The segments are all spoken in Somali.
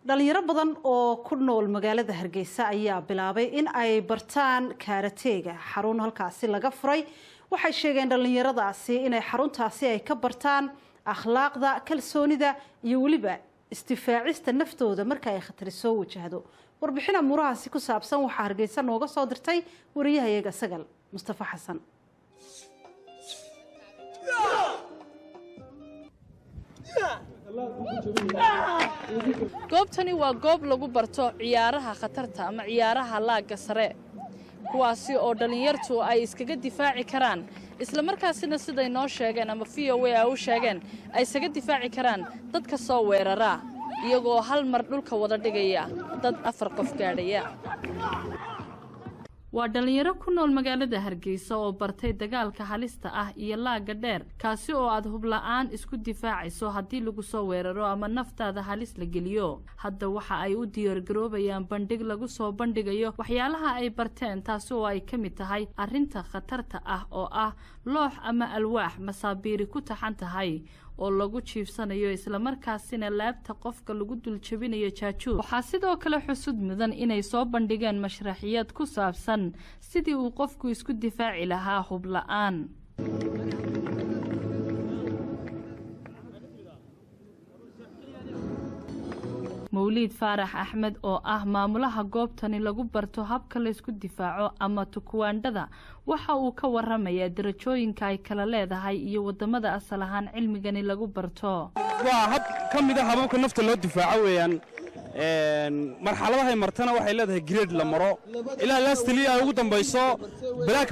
dhalinyaro badan oo ku nool magaalada Hargeysa ayaa bilaabay in ay bartaan kaarateega xarun halkaasi laga furay. waxay sheegeen dhalinyaradaasi inay xaruntaasi ay ka bartaan akhlaaqda, kalsoonida iyo waliba istifaacista naftooda marka ay khatar soo wajahdo. warbixin amurahaasi ku saabsan waxa Hargeysa nooga soo dirtay wariyahayaga Sagal Mustafa Xasan. goobtani waa goob lagu barto ciyaaraha khatarta ama ciyaaraha laaga sare, kuwaasi oo dhalinyartu ay iskaga difaaci karaan isla markaasina siday noo sheegeen ama VOA u sheegeen ay isaga difaaci karaan dadka soo weerara iyagoo hal mar dhulka wada dhigaya dad 4 qof gaadhaya. waa dhalinyaro ku nool magaalada Hargeysa oo bartay dagaalka halista ah iyo laaga dheer, kaasi oo aad hub la'aan isku difaacayso haddii lagu soo weeraro ama naftaada halis la geliyo. hadda waxa ay u diyaar garoobayaan bandhig lagu soo bandhigayo waxyaalaha ay barteen, taasi oo ay ka mid tahay arrinta khatarta ah oo ah loox ama alwaax masaabiiri ku taxan tahay oo lagu jiifsanayo isla markaasina laabta qofka lagu dul jabinayo jaajuur. waxaa sidoo kale xusud mudan inay soo bandhigeen mashraxiyad ku saabsan sidii uu qofku isku difaaci lahaa hub la'aan. mawliid faarax axmed oo ah maamulaha goobtani lagu barto habka la isku difaaco ama tukwaandhada, waxa uu ka waramayaa darajooyinka ay kala leedahay iyo wadamada asal ahaan cilmigani lagu barto. waa hab ka mid ah hababka nafta loo difaaco weeyaan. marxaladahay martana waxay leedahay grade la maro ilaa laastiliya ugu dambayso black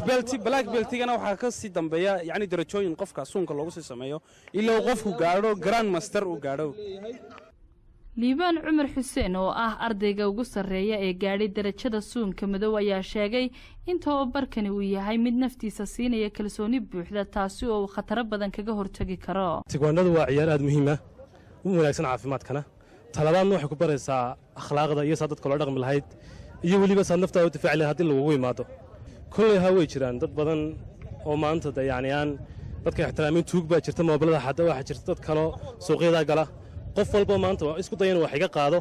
beltigana waxaa ka sii dambeeya yani darajooyin qofka suunka loogu sii sameeyo ilaa qofku gaadho grand master uu gaadho. liibaan cumar xuseen oo ah ardayga ugu sarreeya ee gaadhay darajada suunka madow ayaa sheegay in tababarkani uu yahay mid naftiisa siinaya kalsooni buuxda, taasi oo uu khataro badan kaga hortagi karo. tikwaandhadu waa ciyaar aad muhiim ah u wanaagsan caafimaadkana. talabaadna waxay ku baraysaa akhlaaqda iyo saa dadka loo dhaqmi lahayd iyo weliba saa naftaada u difaaci lahayd haddii lagugu imaado. kolley haa way jiraan dad badan oo maanta de yacni aan dadka ixtiraamin tuug baa jirta, moobilada xadda waxaa jirta dad kaloo suuqyadaa gala. qof walba maanta waa isku dayan wax iga qaado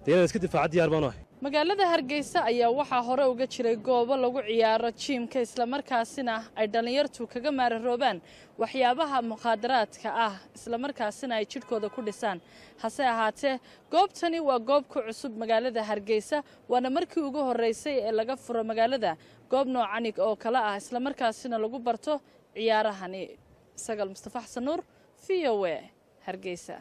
deena iska difaac diyaar baan ahay. magaalada Hargeysa ayaa waxaa hore uga jiray goobo lagu ciyaaro jiimka isla markaasina ay dhalinyartu kaga maararoobaan waxyaabaha muqaadaraadka ah isla markaasina ay jidhkooda ku dhisaan. hase ahaatee goobtani waa goob ku cusub magaalada Hargeysa, waana markii ugu horeysay ee laga furo magaalada goob noocan oo kala ah isla markaasina lagu barto ciyaarahani. Sagal Mustafa Xasan Nuur, VOA, Hargeysa.